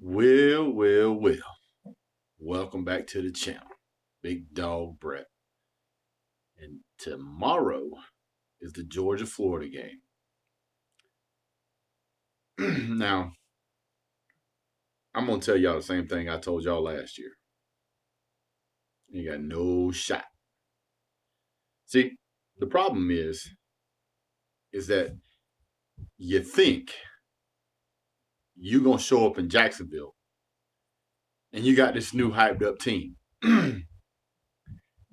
Well. Welcome back to the channel. Big Dawg Brett. And tomorrow is the Georgia-Florida game. Now, I'm going to tell y'all the same thing I told y'all last year. You got no shot. See, the problem is that you think you're going to show up in Jacksonville and you got this new hyped up team. And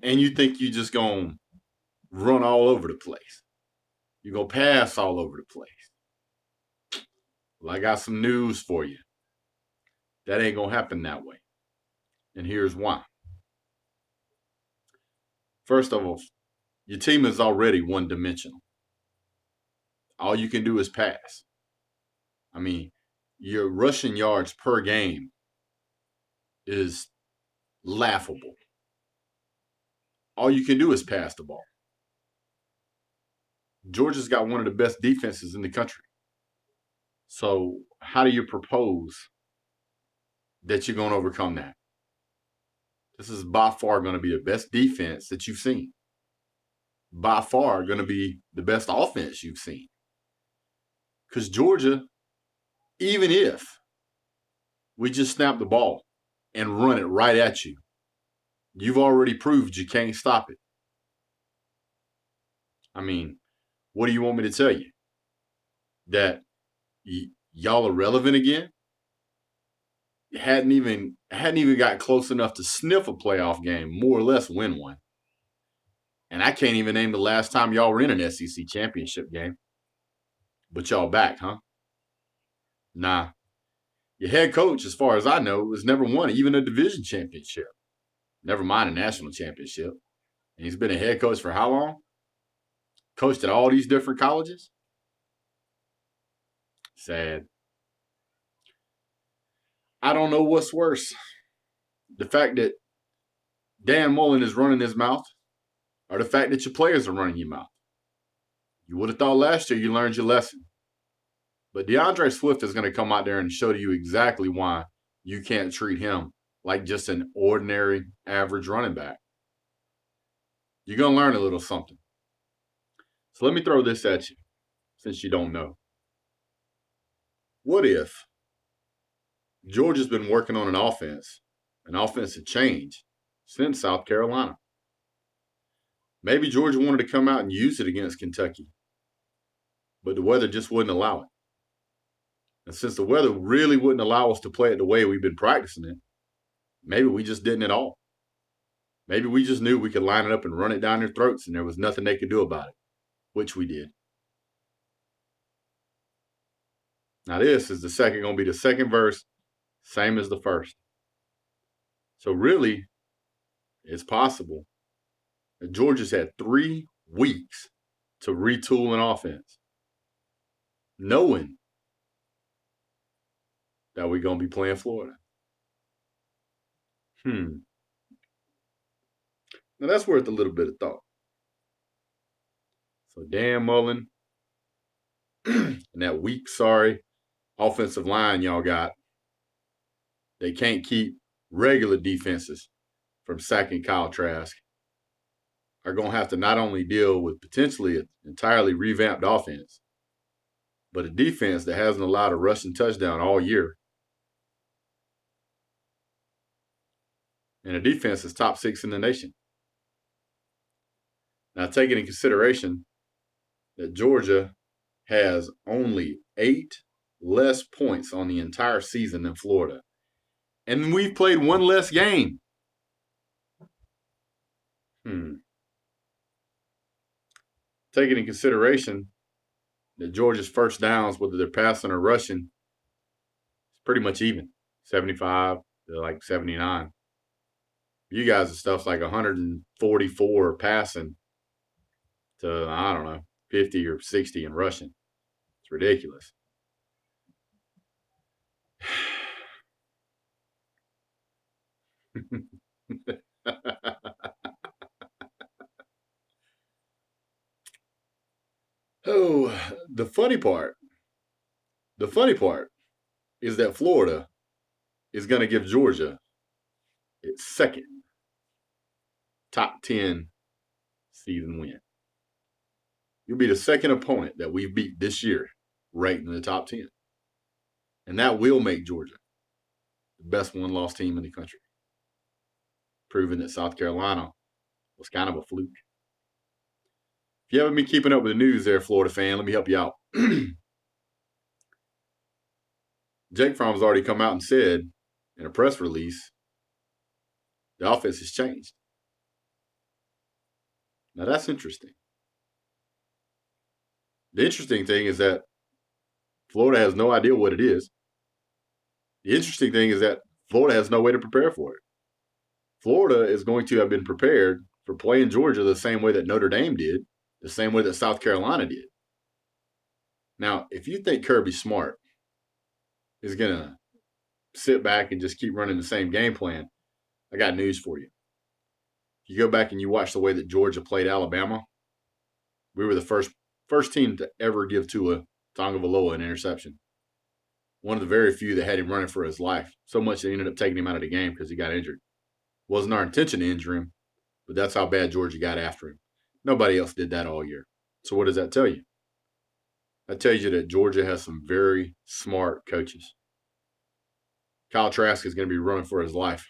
you think you just going to run all over the place. You're going to pass all over the place. Well, I got some news for you. That ain't going to happen that way. And here's why. First of all, your team is already one-dimensional. All you can do is pass. I mean, your rushing yards per game is laughable. All you can do is pass the ball. Georgia's got one of the best defenses in the country. So how do you propose that you're going to overcome that? This is by far going to be the best defense that you've seen. By far going to be the best offense you've seen. Because Georgia, even if we just snap the ball and run it right at you, you've already proved you can't stop it. I mean, what do you want me to tell you? That y'all are relevant again? Hadn't even got close enough to sniff a playoff game, more or less win one. And I can't even name the last time y'all were in an SEC championship game. But y'all back, huh? Nah. Your head coach, as far as I know, has never won even a division championship. Never mind a national championship. And he's been a head coach for how long? Coached at all these different colleges? Sad. I don't know what's worse. The fact that Dan Mullen is running his mouth, or the fact that your players are running your mouth. You would have thought last year you learned your lesson. But DeAndre Swift is going to come out there and show you exactly why you can't treat him like just an ordinary, average running back. You're going to learn a little something. So let me throw this at you, since you don't know. What if Georgia's been working on an offensive change, since South Carolina? Maybe Georgia wanted to come out and use it against Kentucky, but the weather just wouldn't allow it. And since the weather really wouldn't allow us to play it the way we've been practicing it, maybe we just didn't at all. Maybe we just knew we could line it up and run it down their throats and there was nothing they could do about it, which we did. Now this is going to be the second verse, same as the first. So really, it's possible that Georgia's had 3 weeks to retool an offense, knowing that we're going to be playing Florida. Now that's worth a little bit of thought. So Dan Mullen and that weak, sorry offensive line y'all got, they can't keep regular defenses from sacking Kyle Trask, are going to have to not only deal with potentially an entirely revamped offense, but a defense that hasn't allowed a rushing touchdown all year. And a defense is top 6 in the nation. Now, taking into consideration that Georgia has only 8 less points on the entire season than Florida, and we've played 1 less game. Taking into consideration that Georgia's first downs, whether they're passing or rushing, is pretty much even, 75 to like 79. You guys' stuff's like 144 passing to, I don't know, 50 or 60 in rushing. It's ridiculous. Oh, the funny part is that Florida is going to give Georgia its second top 10 season win. You'll be the second opponent that we've beat this year ranked in the top 10. And that will make Georgia the best one-loss team in the country, proving that South Carolina was kind of a fluke. If you haven't been keeping up with the news there, Florida fan, let me help you out. Jake Fromm's already come out and said in a press release, the offense has changed. Now that's interesting. The interesting thing is that Florida has no idea what it is. The interesting thing is that Florida has no way to prepare for it. Florida is going to have been prepared for playing Georgia the same way that Notre Dame did, the same way that South Carolina did. Now, if you think Kirby Smart is going to sit back and just keep running the same game plan, I got news for you. If you go back and you watch the way that Georgia played Alabama, we were the first team to ever give Tua Tagovailoa an interception. One of the very few that had him running for his life. So much they ended up taking him out of the game because he got injured. Wasn't our intention to injure him, but that's how bad Georgia got after him. Nobody else did that all year. So what does that tell you? That tells you that Georgia has some very smart coaches. Kyle Trask is going to be running for his life.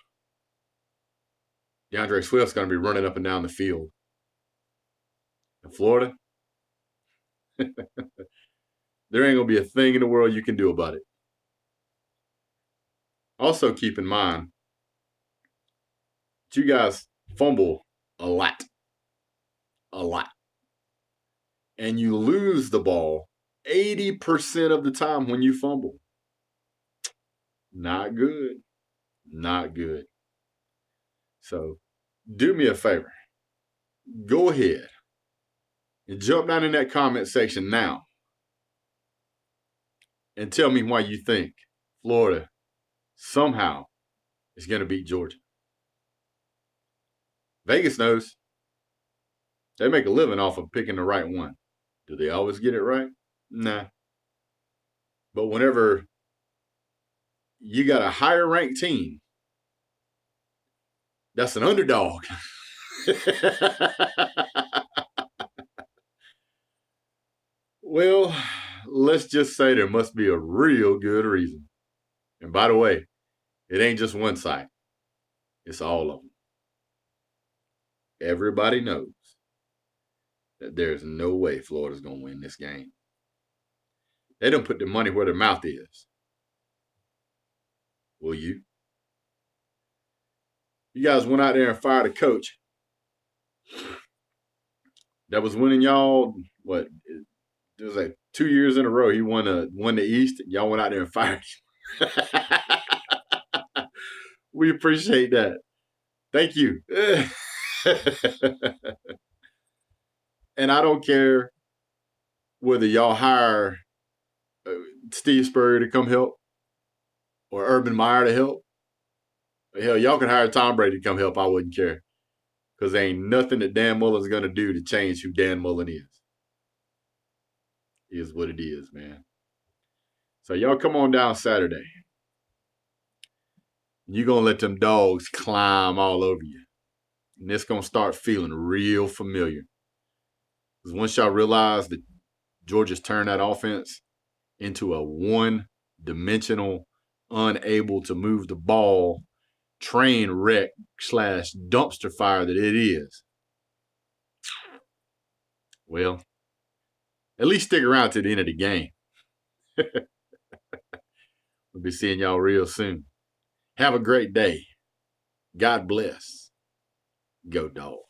DeAndre Swift's going to be running up and down the field. In Florida, there ain't going to be a thing in the world you can do about it. Also keep in mind that you guys fumble a lot. A lot. And you lose the ball 80% of the time when you fumble. Not good. Not good. So do me a favor. Go ahead and jump down in that comment section now and tell me why you think Florida somehow is going to beat Georgia. Vegas knows. They make a living off of picking the right one. Do they always get it right? Nah. But whenever you got a higher ranked team that's an underdog, well, let's just say there must be a real good reason. And by the way, it ain't just one side. It's all of them. Everybody knows that there's no way Florida's going to win this game. They don't put their money where their mouth is. Will you? You guys went out there and fired a coach that was winning y'all, what, it was like 2 years in a row. He won the East. Y'all went out there and fired him. We appreciate that. Thank you. And I don't care whether y'all hire Steve Spurrier to come help or Urban Meyer to help. Hell, y'all can hire Tom Brady to come help. I wouldn't care. Because there ain't nothing that Dan Mullen's going to do to change who Dan Mullen is. It is what it is, man. So y'all come on down Saturday. You're going to let them dogs climb all over you. And it's going to start feeling real familiar. Because once y'all realize that Georgia's turned that offense into a one-dimensional, unable to move the ball, train wreck / dumpster fire that it is, well, at least stick around to the end of the game. We'll be seeing y'all real soon. Have a great day. God bless. Go Dogs.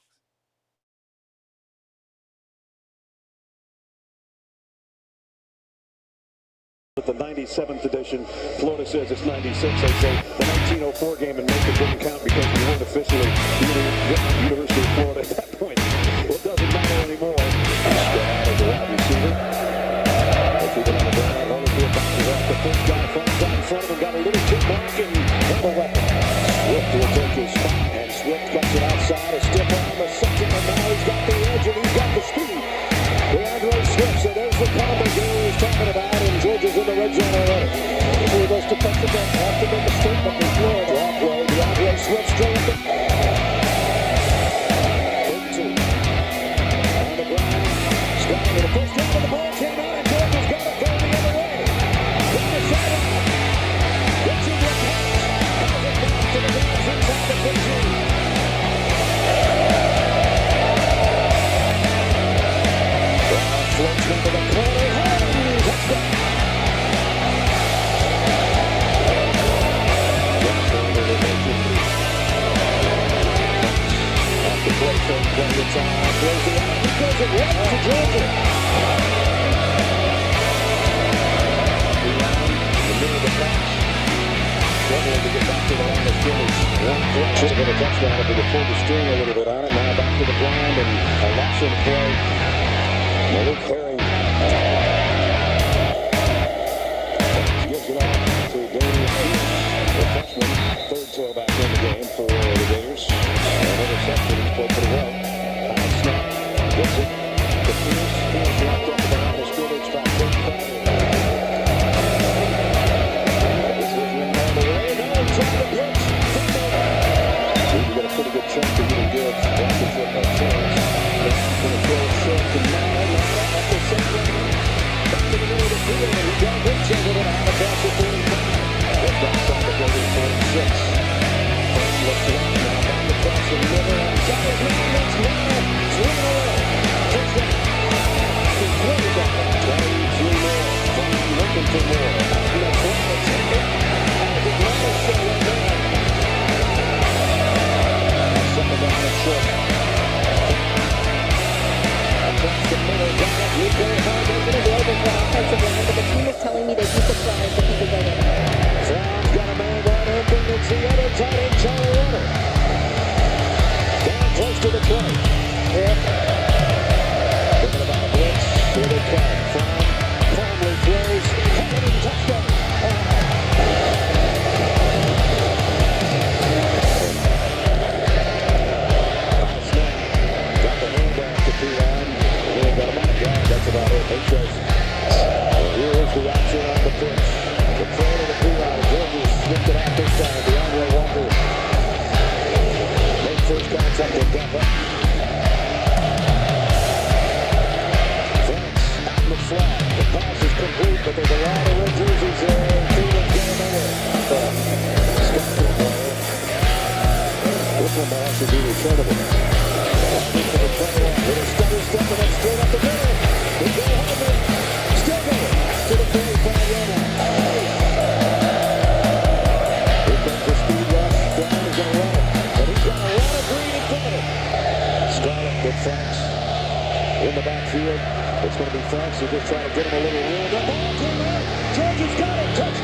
The 97th edition, Florida says it's 96. They say the 1904 game in Macon didn't count because we weren't officially University of Florida at that point. Well, it doesn't matter anymore. Stroud as a wide receiver. They keep it on the ground. Holyfield bounces off the first guy, finds out in front of him, got a little chip mark and have a weapon. Swift will take his spot, and Swift cuts it outside. A stiff arm, a second, and now he's got the edge and he's got the speed. DeAndre Swift, so there's the combo Gary was talking about, and Georgia's in the red zone already. He was defensive end, have to make a statement. plenty of time. Throws it out. He goes it right to Georgia. In the middle of the pass. Struggling to get back to the line of scrimmage. One play. Should have been a touchdown if he had pulled the string a little bit on it. Now back to the ground and a lesson play. Malik Herring gives it off to Damian Pierce, the freshman, third tailback in the game for the Gators. An interception, he's played pretty well. High snap, gets it to Pierce. Pierce wrapped up to the line of scrimmage, about 35. This is ring all the way. Now trying to pitch. You got a pretty good chunk for you to give. That's the foot that chance. Going to throw it short to Nye. Up the center. Back to the middle of the field. And Dawg Brett over it out across the 45. That's outside the Gators 46. First looks it up. Now back across the middle. Outside his man. That's Nye. Swing away. Touchdown. He's 20 back. 23 more. Fine looking for more. Out in the front. Take it. Isaac Nye still right there. Second down and short. Across the middle, got it. UGA hard open and open for offensive line, but the team is telling me they'd be surprised if he could go in. Brown's got a man wide open. It's the other tight end, Charlie Warner. Down close to the play. Thinking about a blitz. Here they come. Brown firmly throws. Headed and touchdown. That's about it. He says, here's the action on the pitch. The throw to the P-line. Georgia snipped it out this time. DeAndre Walker made first contact with Tampa. France out in the flat. The pass is complete, but there's a lot of red jerseys there. Cleveland's getting over. Scott player. This one might actually be returnable. To the play. Little stutter step and then straight up the middle. They go home. Still going to the 45-yard line. Here comes the speed rush. Brown is going to run it. But he's got a lot of green in front of him. Scarlett with Franks in the backfield. It's going to be Franks who's just trying to get him a little room. The ball came out. Georgia's got it.